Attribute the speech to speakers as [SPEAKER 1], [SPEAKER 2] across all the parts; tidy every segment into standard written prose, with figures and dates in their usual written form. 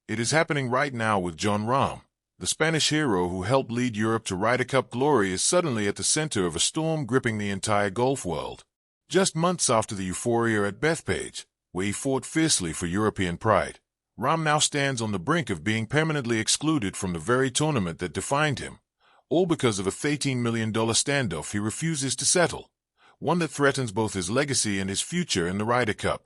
[SPEAKER 1] It is happening right now with Jon Rahm. The Spanish hero who helped lead Europe to Ryder Cup glory is suddenly at the center of a storm gripping the entire golf world. Just months after the euphoria at Bethpage, where he fought fiercely for European pride, Rahm now stands on the brink of being permanently excluded from the very tournament that defined him, all because of a $13 million standoff he refuses to settle, one that threatens both his legacy and his future in the Ryder Cup.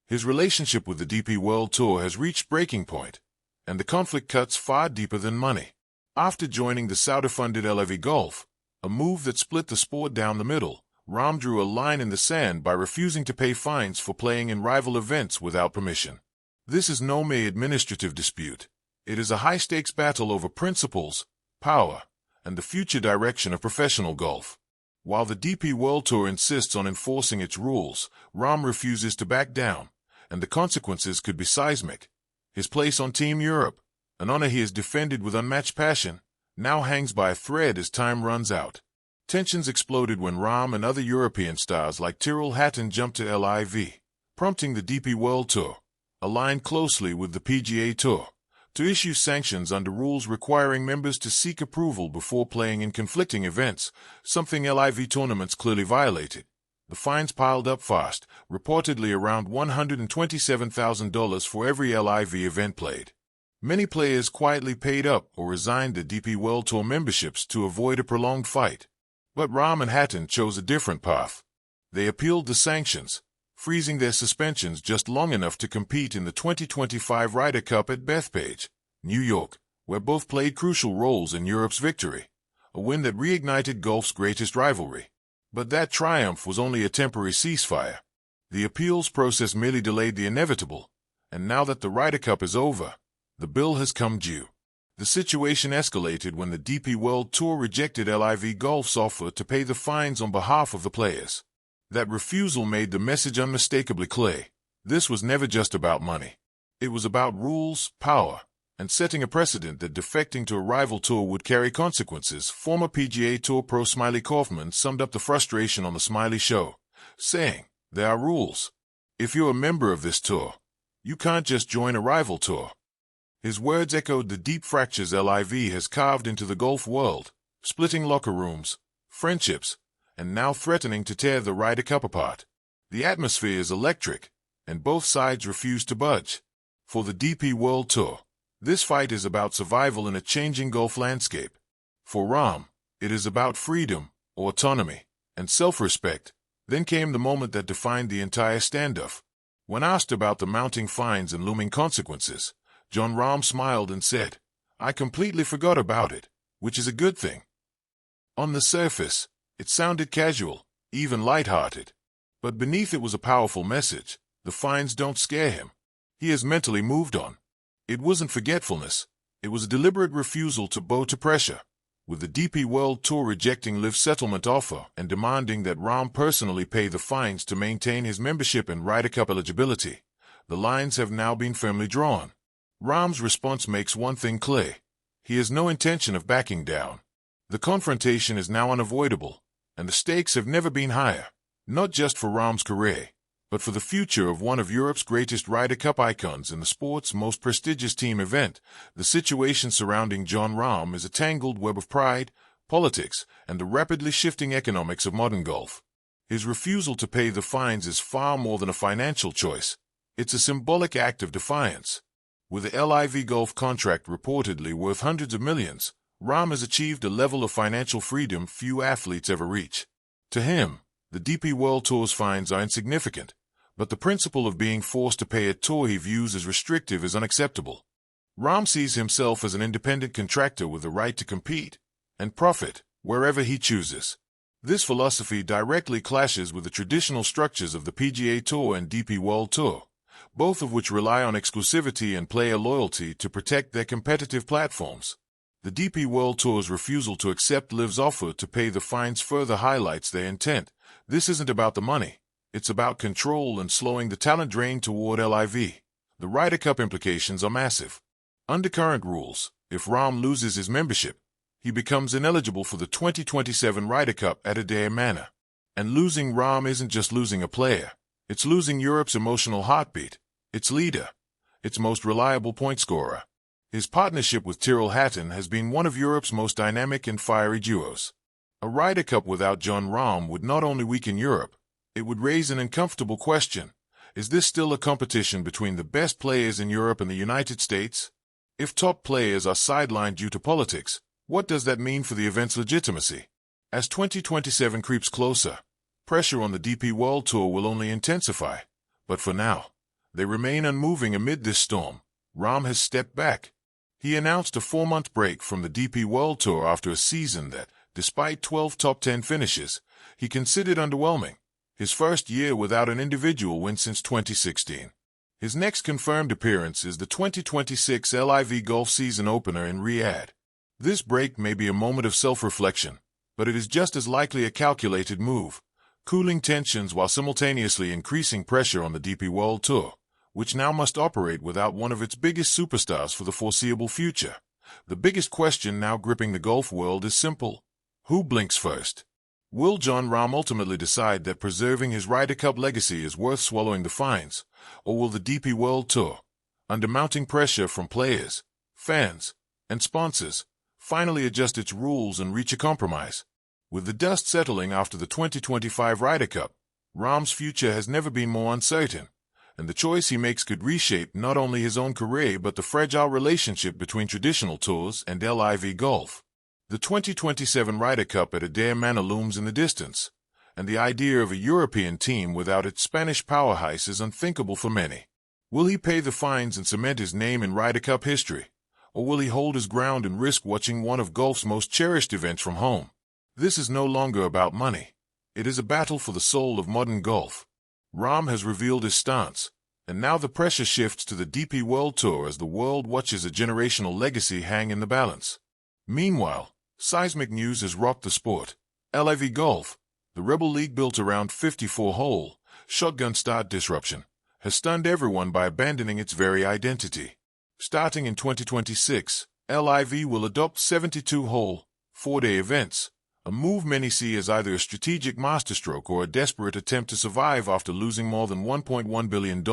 [SPEAKER 1] His relationship with the DP World Tour has reached breaking point, and the conflict cuts far deeper than money. After joining the Saudi-funded LIV Golf, a move that split the sport down the middle, Rahm drew a line in the sand by refusing to pay fines for playing in rival events without permission. This is no mere administrative dispute. It is a high-stakes battle over principles, power, and the future direction of professional golf. While the DP World Tour insists on enforcing its rules, Rahm refuses to back down, and the consequences could be seismic. His place on Team Europe, an honor he has defended with unmatched passion, now hangs by a thread as time runs out. Tensions exploded when Rahm and other European stars like Tyrrell Hatton jumped to LIV, prompting the DP World Tour, aligned closely with the PGA Tour, to issue sanctions under rules requiring members to seek approval before playing in conflicting events, something LIV tournaments clearly violated. The fines piled up fast, reportedly around $127,000 for every LIV event played. Many players quietly paid up or resigned their DP World Tour memberships to avoid a prolonged fight. But Rahm and Hatton chose a different path. They appealed the sanctions, freezing their suspensions just long enough to compete in the 2025 Ryder Cup at Bethpage, New York, where both played crucial roles in Europe's victory, a win that reignited golf's greatest rivalry. But that triumph was only a temporary ceasefire. The appeals process merely delayed the inevitable, and now that the Ryder Cup is over, the bill has come due. The situation escalated when the DP World Tour rejected LIV Golf's offer to pay the fines on behalf of the players. That refusal made the message unmistakably clear. This was never just about money. It was about rules, power, and setting a precedent that defecting to a rival tour would carry consequences. Former PGA Tour pro Smiley Kaufman summed up the frustration on The Smiley Show, saying, "There are rules. If you're a member of this tour, you can't just join a rival tour." His words echoed the deep fractures LIV has carved into the golf world, splitting locker rooms, friendships, and now threatening to tear the Ryder Cup apart. The atmosphere is electric, and both sides refuse to budge. For the DP World Tour, this fight is about survival in a changing golf landscape. For Rahm, it is about freedom, autonomy, and self-respect. Then came the moment that defined the entire standoff. When asked about the mounting fines and looming consequences, Jon Rahm smiled and said, "I completely forgot about it," which is a good thing. On the surface, it sounded casual, even light-hearted. But beneath it was a powerful message. The fines don't scare him. He has mentally moved on. It wasn't forgetfulness. It was a deliberate refusal to bow to pressure. With the DP World Tour rejecting LIV's settlement offer and demanding that Rahm personally pay the fines to maintain his membership and Ryder Cup eligibility, the lines have now been firmly drawn. Rahm's response makes one thing clear. He has no intention of backing down. The confrontation is now unavoidable, and the stakes have never been higher, not just for Rahm's career, but for the future of one of Europe's greatest Ryder Cup icons in the sport's most prestigious team event. The situation surrounding Jon Rahm is a tangled web of pride, politics, and the rapidly shifting economics of modern golf. His refusal to pay the fines is far more than a financial choice. It's a symbolic act of defiance. With the LIV Golf contract reportedly worth hundreds of millions, Rahm has achieved a level of financial freedom few athletes ever reach. To him, the DP World Tour's fines are insignificant, but the principle of being forced to pay a tour he views as restrictive is unacceptable. Rahm sees himself as an independent contractor with the right to compete and profit wherever he chooses. This philosophy directly clashes with the traditional structures of the PGA Tour and DP World Tour, both of which rely on exclusivity and player loyalty to protect their competitive platforms. The DP World Tour's refusal to accept LIV's offer to pay the fines further highlights their intent. This isn't about the money. It's about control and slowing the talent drain toward LIV. The Ryder Cup implications are massive. Under current rules, if Rahm loses his membership, he becomes ineligible for the 2027 Ryder Cup at Adare Manor. And losing Rahm isn't just losing a player. It's losing Europe's emotional heartbeat, its leader, its most reliable point scorer. His partnership with Tyrrell Hatton has been one of Europe's most dynamic and fiery duos. A Ryder Cup without Jon Rahm would not only weaken Europe, it would raise an uncomfortable question. Is this still a competition between the best players in Europe and the United States? If top players are sidelined due to politics, what does that mean for the event's legitimacy? As 2027 creeps closer, pressure on the DP World Tour will only intensify. But for now, they remain unmoving amid this storm. Rahm has stepped back. He announced a 4-month break from the DP World Tour after a season that, despite 12 top 10 finishes, he considered underwhelming. His first year without an individual win since 2016. His next confirmed appearance is the 2026 LIV Golf Season Opener in Riyadh. This break may be a moment of self-reflection, but it is just as likely a calculated move, cooling tensions while simultaneously increasing pressure on the DP World Tour, which now must operate without one of its biggest superstars for the foreseeable future. The biggest question now gripping the golf world is simple. Who blinks first? Will Jon Rahm ultimately decide that preserving his Ryder Cup legacy is worth swallowing the fines, or will the DP World Tour, under mounting pressure from players, fans, and sponsors, finally adjust its rules and reach a compromise? With the dust settling after the 2025 Ryder Cup, Rahm's future has never been more uncertain, and the choice he makes could reshape not only his own career but the fragile relationship between traditional tours and LIV golf. The 2027 Ryder Cup at Adair Manor looms in the distance, and the idea of a European team without its Spanish powerhouse is unthinkable for many. Will he pay the fines and cement his name in Ryder Cup history, or will he hold his ground and risk watching one of golf's most cherished events from home? This is no longer about money. It is a battle for the soul of modern golf. Rahm has revealed his stance, and now the pressure shifts to the DP World Tour as the world watches a generational legacy hang in the balance. Meanwhile, seismic news has rocked the sport. LIV Golf, the Rebel League built around 54-hole, shotgun start disruption, has stunned everyone by abandoning its very identity. Starting in 2026, LIV will adopt 72-hole, 4-day events, a move many see as either a strategic masterstroke or a desperate attempt to survive after losing more than $1.1 billion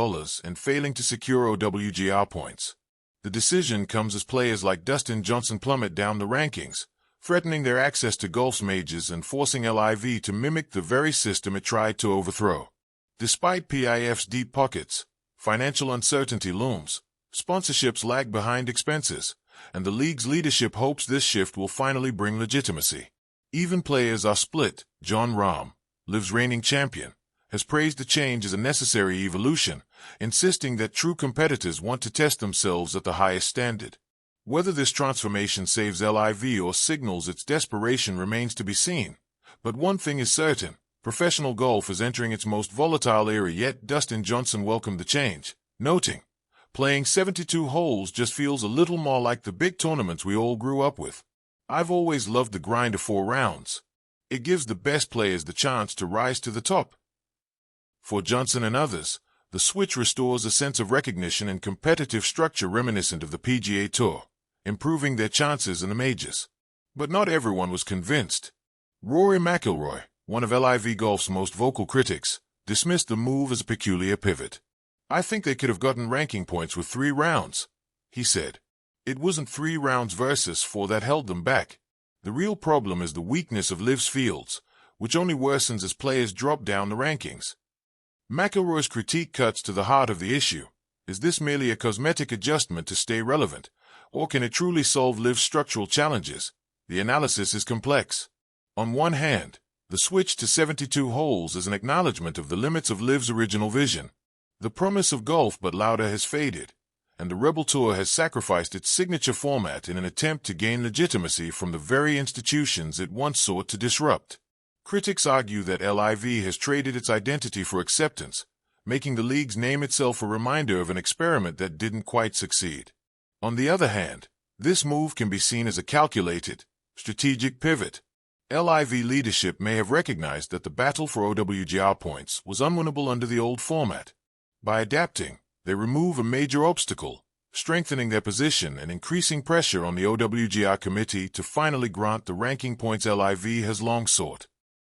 [SPEAKER 1] and failing to secure OWGR points. The decision comes as players like Dustin Johnson plummet down the rankings, threatening their access to golf's majors and forcing LIV to mimic the very system it tried to overthrow. Despite PIF's deep pockets, financial uncertainty looms, sponsorships lag behind expenses, and the league's leadership hopes this shift will finally bring legitimacy. Even players are split. Jon Rahm, LIV's reigning champion, has praised the change as a necessary evolution, insisting that true competitors want to test themselves at the highest standard. Whether this transformation saves LIV or signals its desperation remains to be seen. But one thing is certain, professional golf is entering its most volatile era yet. Dustin Johnson welcomed the change, noting, "Playing 72 holes just feels a little more like the big tournaments we all grew up with. I've always loved the grind of 4 rounds. It gives the best players the chance to rise to the top." For Johnson and others, the switch restores a sense of recognition and competitive structure reminiscent of the PGA Tour, improving their chances in the majors. But not everyone was convinced. Rory McIlroy, one of LIV Golf's most vocal critics, dismissed the move as a peculiar pivot. "I think they could have gotten ranking points with 3 rounds, he said. "It wasn't 3 rounds versus 4 that held them back. The real problem is the weakness of LIV's fields, which only worsens as players drop down the rankings." McIlroy's critique cuts to the heart of the issue. Is this merely a cosmetic adjustment to stay relevant, or can it truly solve LIV's structural challenges? The analysis is complex. On one hand, the switch to 72 holes is an acknowledgement of the limits of LIV's original vision. The promise of golf but louder has faded, and the Rebel Tour has sacrificed its signature format in an attempt to gain legitimacy from the very institutions it once sought to disrupt. Critics argue that LIV has traded its identity for acceptance, making the league's name itself a reminder of an experiment that didn't quite succeed. On the other hand, this move can be seen as a calculated, strategic pivot. LIV leadership may have recognized that the battle for OWGR points was unwinnable under the old format. By adapting, they remove a major obstacle, strengthening their position and increasing pressure on the OWGR committee to finally grant the ranking points LIV has long sought.